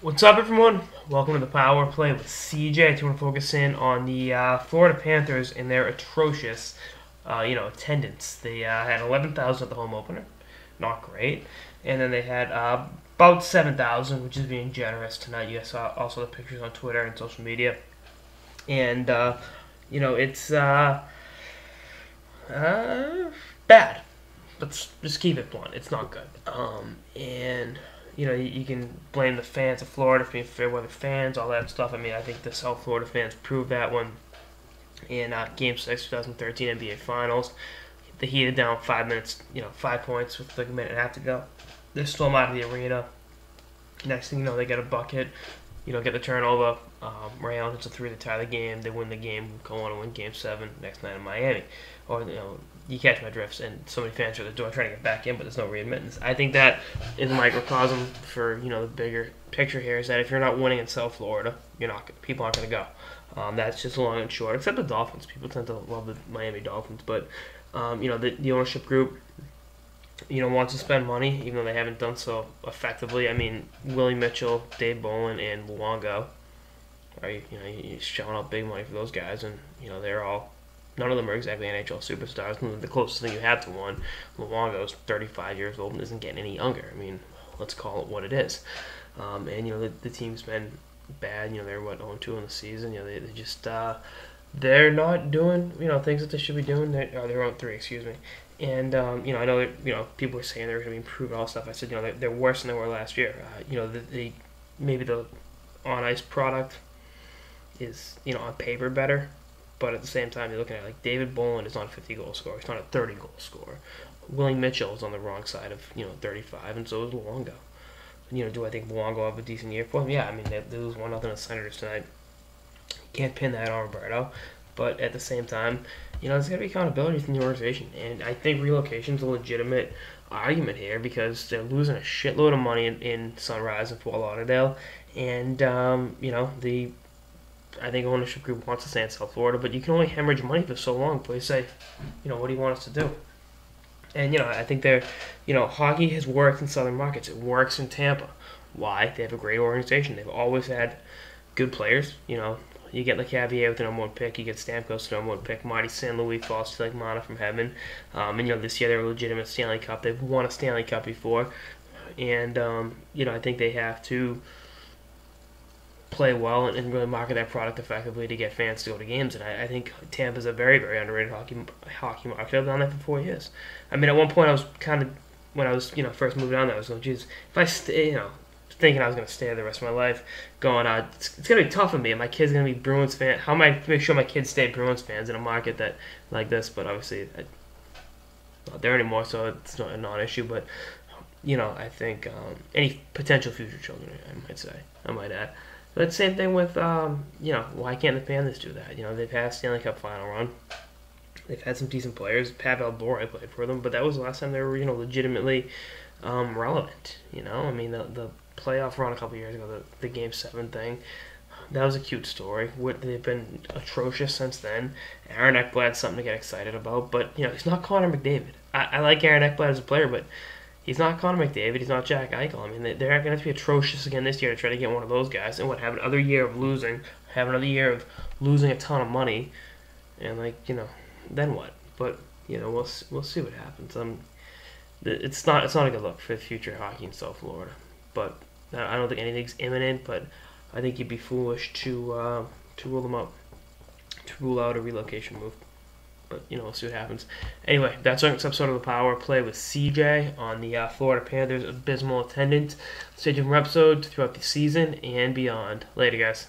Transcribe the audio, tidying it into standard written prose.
What's up, everyone? Welcome to the Power Play with CJ. I just want to focus in on the Florida Panthers and their atrocious, attendance. They had 11,000 at the home opener, not great, and then they had about 7,000, which is being generous tonight. You guys saw also the pictures on Twitter and social media, and it's bad. Let's just keep it blunt. It's not good. And you can blame the fans of Florida for being fair weather fans, all that stuff. I mean, I think the South Florida fans proved that one in Game 6, 2013 NBA Finals. The Heat are down 5 minutes, 5 points with like a minute and a half to go. They storm out of the arena. Next thing you know, they get a bucket, get the turnover. Ray Allen hits a three to tie the game. They win the game, go on to win Game 7 next night in Miami. Or, you catch my drifts, and so many fans are at the door trying to get back in, but there's no readmittance. I think that is a microcosm for the bigger picture here. Is that if you're not winning in South Florida, people aren't going to go. That's just long and short. Except the Dolphins, people tend to love the Miami Dolphins, but the ownership group wants to spend money, even though they haven't done so effectively. I mean, Willie Mitchell, Dave Bolin, and Luongo are you're shelling out big money for those guys, and they're all. None of them are exactly NHL superstars. The closest thing you have to one, Luongo is 35 years old and isn't getting any younger. I mean, let's call it what it is. And the team's been bad. They're 0-2 in the season. They just they're not doing things that they should be doing. They're 0-3, excuse me. And I know that people were saying they're going to be improved and all stuff. I said they're worse than they were last year. Maybe the on ice product is on paper better. But at the same time, you're looking at David Bolin is not a 50-goal scorer. He's not a 30-goal scorer. Willie Mitchell is on the wrong side of 35, and so is Luongo. Do I think Luongo will have a decent year for him? Yeah, I mean they lose 1-0 to the Senators tonight. You can't pin that on Roberto, but at the same time, there's got to be accountability from the organization, and I think relocation is a legitimate argument here because they're losing a shitload of money in Sunrise and Fort Lauderdale, and I think ownership group wants to stay in South Florida, but you can only hemorrhage money for so long before you say, what do you want us to do? And, I think they're, hockey has worked in southern markets. It works in Tampa. Why? They have a great organization. They've always had good players. You get LeCavier with the number one pick. You get Stamkos with the number one pick. Marty St. Louis falls to mana from heaven. And, this year they're a legitimate Stanley Cup. They've won a Stanley Cup before. And, I think they have to play well and really market that product effectively to get fans to go to games. And I think Tampa's a very, very underrated hockey market. I've been down there for 4 years. I mean, at one point I was when I was first moved down there, I was going, geez, if I stay, thinking I was going to stay there the rest of my life, going, it's going to be tough for me. And my kid's going to be Bruins fan. How am I to make sure my kids stay Bruins fans in a market that like this? But obviously, not there anymore, so it's not a non-issue. But I think any potential future children, I might add. But same thing with, why can't the Panthers do that? They've had a Stanley Cup final run. They've had some decent players. Pavel Bure played for them, but that was the last time they were, legitimately relevant. I mean, the playoff run a couple years ago, the Game 7 thing, that was a cute story. They've been atrocious since then. Aaron Ekblad's something to get excited about, but, he's not Connor McDavid. I like Aaron Ekblad as a player, but he's not Connor McDavid. He's not Jack Eichel. I mean, they're going to have to be atrocious again this year to try to get one of those guys. And have another year of losing, a ton of money, and then what? But we'll see what happens. It's not a good look for the future of hockey in South Florida. But I don't think anything's imminent. But I think you'd be foolish to rule them out, to rule out a relocation move. But, we'll see what happens. Anyway, that's our next episode of the Power Play with CJ on the Florida Panthers' abysmal attendance. Stay tuned for episodes throughout the season and beyond. Later, guys.